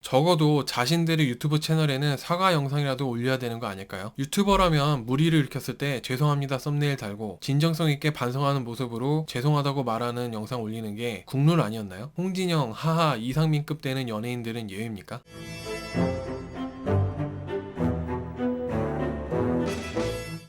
적어도 자신들의 유튜브 채널에는 사과 영상이라도 올려야 되는 거 아닐까요? 유튜버라면 무리를 일으켰을 때 죄송합니다 썸네일 달고 진정성 있게 반성하는 모습으로 죄송하다고 말하는 영상 올리는 게 국룰 아니었나요? 홍진영, 하하, 이상민급 되는 연예인들은 예외입니까?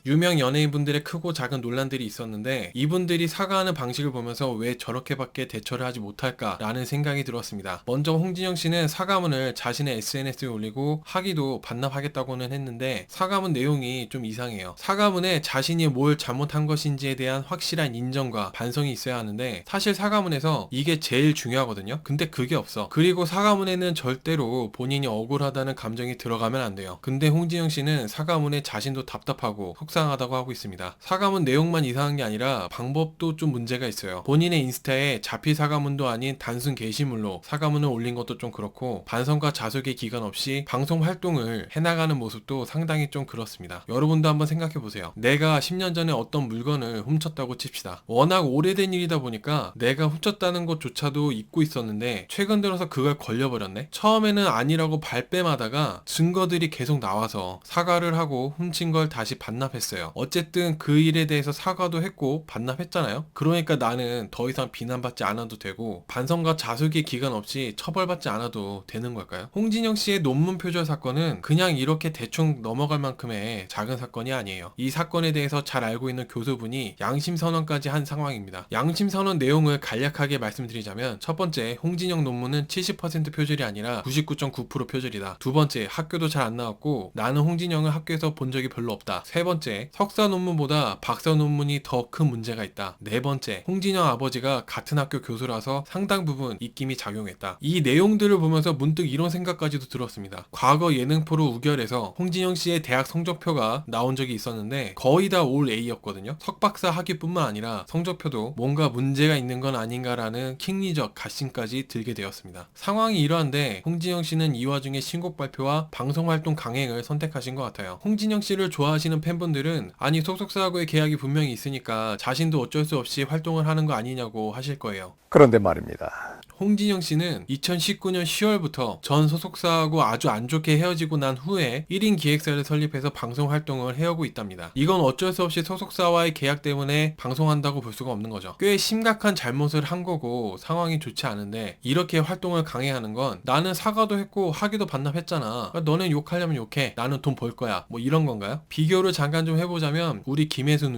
유명 연예인분들의 크고 작은 논란들이 있었는데 이분들이 사과하는 방식을 보면서 왜 저렇게밖에 대처를 하지 못할까라는 생각이 들었습니다. 먼저 홍진영 씨는 사과문을 자신의 SNS에 올리고 하기도 반납하겠다고는 했는데 사과문 내용이 좀 이상해요. 사과문에 자신이 뭘 잘못한 것인지에 대한 확실한 인정과 반성이 있어야 하는데 사실 사과문에서 이게 제일 중요하거든요. 근데 그게 없어. 그리고 사과문에는 절대로 본인이 억울하다는 감정이 들어가면 안 돼요. 근데 홍진영 씨는 사과문에 자신도 답답하고 속상하다고 하고 있습니다. 사과문 내용만 이상한 게 아니라 방법도 좀 문제가 있어요. 본인의 인스타에 자필 사과문도 아닌 단순 게시물로 사과문을 올린 것도 좀 그렇고 반성과 자숙의 기간 없이 방송 활동을 해나가는 모습도 상당히 좀 그렇습니다. 여러분도 한번 생각해보세요. 내가 10년 전에 어떤 물건을 훔쳤다고 칩시다. 워낙 오래된 일이다 보니까 내가 훔쳤다는 것조차도 잊고 있었는데 최근 들어서 그걸 걸려버렸네? 처음에는 아니라고 발뺌하다가 증거들이 계속 나와서 사과를 하고 훔친 걸 다시 반납했어요. 어쨌든 그 일에 대해서 사과도 했고 반납했잖아요. 그러니까 나는 더 이상 비난받지 않아도 되고 반성과 자숙의 기간 없이 처벌받지 않아도 되는 걸까요? 홍진영 씨의 논문 표절 사건은 그냥 이렇게 대충 넘어갈 만큼의 작은 사건이 아니에요. 이 사건에 대해서 잘 알고 있는 교수분이 양심선언까지 한 상황입니다. 양심선언 내용을 간략하게 말씀드리자면 첫 번째, 홍진영 논문은 70% 표절이 아니라 99.9% 표절이다. 두 번째, 학교도 잘 안 나왔고 나는 홍진영을 학교에서 본 적이 별로 없다. 세 번째, 석사 논문보다 박사 논문이 더 큰 문제가 있다. 네 번째, 홍진영 아버지가 같은 학교 교수라서 상당 부분 입김이 작용했다. 이 내용들을 보면서 문득 이런 생각까지도 들었습니다. 과거 예능 프로 우결에서 홍진영 씨의 대학 성적표가 나온 적이 있었는데 거의 다 올 A였거든요. 석박사 학위뿐만 아니라 성적표도 뭔가 문제가 있는 건 아닌가라는 킹리적 가심까지 들게 되었습니다. 상황이 이러한데 홍진영 씨는 이 와중에 신곡 발표와 방송 활동 강행을 선택하신 것 같아요. 홍진영 씨를 좋아하시는 팬분들은 아니 소속사하고의 계약이 분명히 있으니까 자신도 어쩔 수 없이 활동을 하는 거 아니냐고 하실 거예요. 그런데 말입니다. 홍진영 씨는 2019년 10월부터 전 소속사하고 아주 안 좋게 헤어지고 난 후에 1인 기획사를 설립해서 방송 활동을 해오고 있답니다. 이건 어쩔 수 없이 소속사와의 계약 때문에 방송한다고 볼 수가 없는 거죠. 꽤 심각한 잘못을 한 거고 상황이 좋지 않은데 이렇게 활동을 강행하는 건 나는 사과도 했고 학위도 반납했잖아. 너는 욕하려면 욕해. 나는 돈 벌 거야. 뭐 이런 건가요? 비교를 잠깐 좀 해보자면 우리 김혜수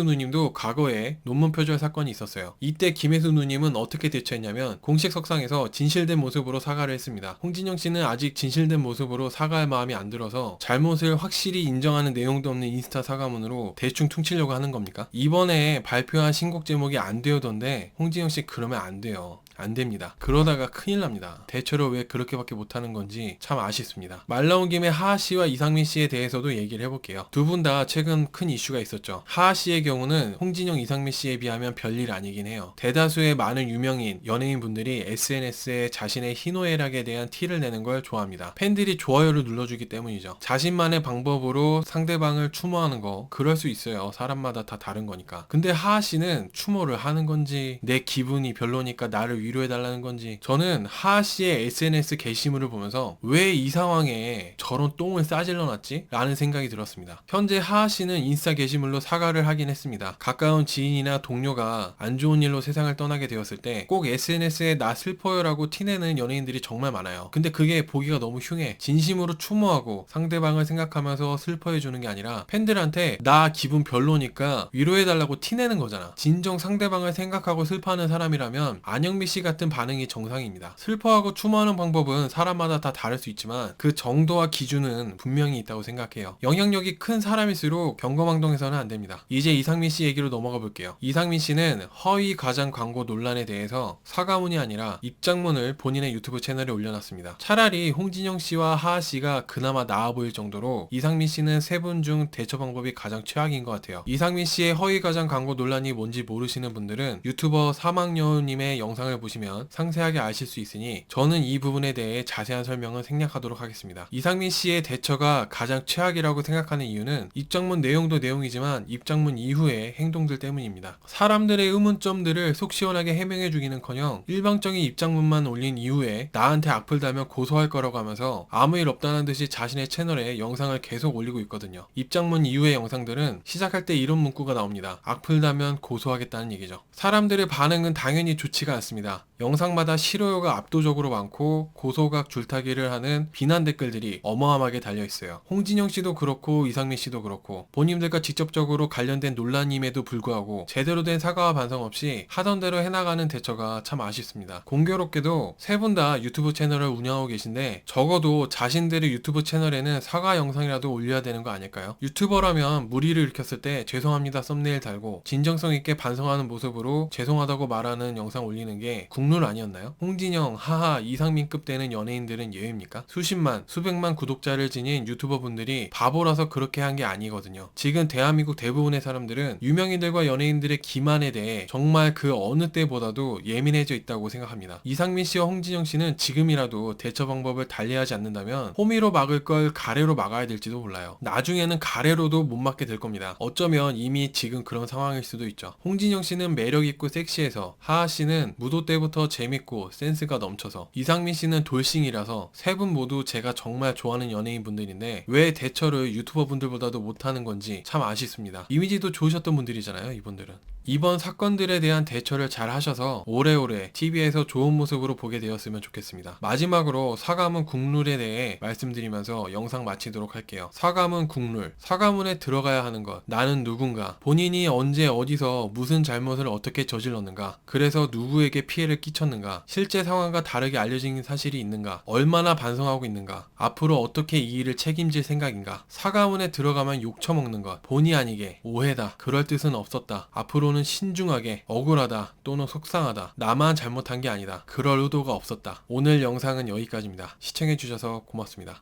누님도 과거에 논문 표절 사건이 있었어요. 이때 김혜수 누님은 어떻게 대처했냐면 공식 석상에서 진실된 모습으로 사과를 했습니다. 홍진영 씨는 아직 진실된 모습으로 사과할 마음이 안 들어서 잘못을 확실히 인정하는 내용도 없는 인스타 사과문으로 대충 퉁치려고 하는 겁니까? 이번에 발표한 신곡 제목이 안 되어던데 홍진영 씨 그러면 안 돼요. 안 됩니다. 그러다가 큰일 납니다. 대처를 왜 그렇게밖에 못하는 건지 참 아쉽습니다. 말 나온 김에 하하 씨와 이상민 씨에 대해서도 얘기를 해볼게요. 두 분 다 최근 큰 이슈가 있었죠. 하하 씨의 경우는 홍진영, 이상민 씨에 비하면 별일 아니긴 해요. 대다수의 많은 유명인, 연예인 분들이 SNS에 자신의 희노애락에 대한 티를 내는 걸 좋아합니다. 팬들이 좋아요를 눌러주기 때문이죠. 자신만의 방법으로 상대방을 추모하는 거 그럴 수 있어요. 사람마다 다 다른 거니까. 근데 하하 씨는 추모를 하는 건지 내 기분이 별로니까 나를 위로해달라는 건지 저는 하하 씨의 SNS 게시물을 보면서 왜 이 상황에 저런 똥을 싸질러 놨지? 라는 생각이 들었습니다. 현재 하하 씨는 인스타 게시물로 사과를 하긴 했습니다. 가까운 지인이나 동료가 안 좋은 일로 세상을 떠나게 되었을 때 꼭 SNS에 나 슬퍼요 라고 티내는 연예인들이 정말 많아요. 근데 그게 보기가 너무 흉해. 진심으로 추모하고 상대방을 생각하면서 슬퍼해주는 게 아니라 팬들한테 나 기분 별로니까 위로해달라고 티내는 거잖아. 진정 상대방을 생각하고 슬퍼하는 사람이라면 안영미 씨 같은 반응이 정상입니다. 슬퍼하고 추모하는 방법은 사람마다 다 다를 수 있지만 그 정도와 기준은 분명히 있다고 생각해요. 영향력이 큰 사람일수록 경거망동해서는 안 됩니다. 이제 이상민 씨 얘기로 넘어가 볼게요. 이상민 씨는 허위 과장 광고 논란에 대해서 사과문이 아니라 입장문을 본인의 유튜브 채널에 올려놨습니다. 차라리 홍진영 씨와 하하 씨가 그나마 나아 보일 정도로 이상민 씨는 세 분 중 대처 방법이 가장 최악인 것 같아요. 이상민 씨의 허위 과장 광고 논란이 뭔지 모르시는 분들은 유튜버 사막여우님의 영상을 보시면 상세하게 아실 수 있으니 저는 이 부분에 대해 자세한 설명을 생략하도록 하겠습니다. 이상민 씨의 대처가 가장 최악이라고 생각하는 이유는 입장문 내용도 내용이지만 입장문 이후의 행동들 때문입니다. 사람들의 의문점들을 속 시원하게 해명해주기는커녕 일방적인 입장문만 올린 이후에 나한테 악플 달면 고소할 거라고 하면서 아무 일 없다는 듯이 자신의 채널에 영상을 계속 올리고 있거든요. 입장문 이후의 영상들은 시작할 때 이런 문구가 나옵니다. 악플 달면 고소하겠다는 얘기죠. 사람들의 반응은 당연히 좋지가 않습니다. 영상마다 싫어요가 압도적으로 많고 고소각 줄타기를 하는 비난 댓글들이 어마어마하게 달려있어요. 홍진영 씨도 그렇고 이상민 씨도 그렇고 본인들과 직접적으로 관련된 논란임에도 불구하고 제대로 된 사과와 반성 없이 하던 대로 해나가는 대처가 참 아쉽습니다. 공교롭게도 세 분 다 유튜브 채널을 운영하고 계신데 적어도 자신들의 유튜브 채널에는 사과 영상이라도 올려야 되는 거 아닐까요? 유튜버라면 무리를 일으켰을 때 죄송합니다 썸네일 달고 진정성 있게 반성하는 모습으로 죄송하다고 말하는 영상 올리는 게 국룰 아니었나요? 홍진영, 하하, 이상민급 되는 연예인들은 예외입니까? 수십만, 수백만 구독자를 지닌 유튜버 분들이 바보라서 그렇게 한 게 아니거든요. 지금 대한민국 대부분의 사람들은 유명인들과 연예인들의 기만에 대해 정말 그 어느 때보다도 예민해져 있다고 생각합니다. 이상민 씨와 홍진영 씨는 지금이라도 대처 방법을 달리하지 않는다면 호미로 막을 걸 가래로 막아야 될지도 몰라요. 나중에는 가래로도 못 막게 될 겁니다. 어쩌면 이미 지금 그런 상황일 수도 있죠. 홍진영 씨는 매력있고 섹시해서, 하하 씨는 무도 때부터 재밌고 센스가 넘쳐서, 이상민 씨는 돌싱이라서 세 분 모두 제가 정말 좋아하는 연예인 분들인데 왜 대처를 유튜버 분들보다도 못하는 건지 참 아쉽습니다. 이미지도 좋으셨던 분들이잖아요, 이분들은. 이번 사건들에 대한 대처를 잘 하셔서 오래오래 TV에서 좋은 모습으로 보게 되었으면 좋겠습니다. 마지막으로 사과문 국룰에 대해 말씀드리면서 영상 마치도록 할게요. 사과문 국룰. 사과문에 들어가야 하는 것. 나는 누군가. 본인이 언제 어디서 무슨 잘못을 어떻게 저질렀는가. 그래서 누구에게 피해를 끼쳤는가. 실제 상황과 다르게 알려진 사실이 있는가. 얼마나 반성하고 있는가. 앞으로 어떻게 이 일을 책임질 생각인가. 사과문에 들어가면 욕 처먹는 것. 본의 아니게 오해다. 그럴 뜻은 없었다. 앞으로는 신중하게 억울하다 또는 속상하다. 나만 잘못한 게 아니다. 그럴 의도가 없었다. 오늘 영상은 여기까지입니다. 시청해주셔서 고맙습니다.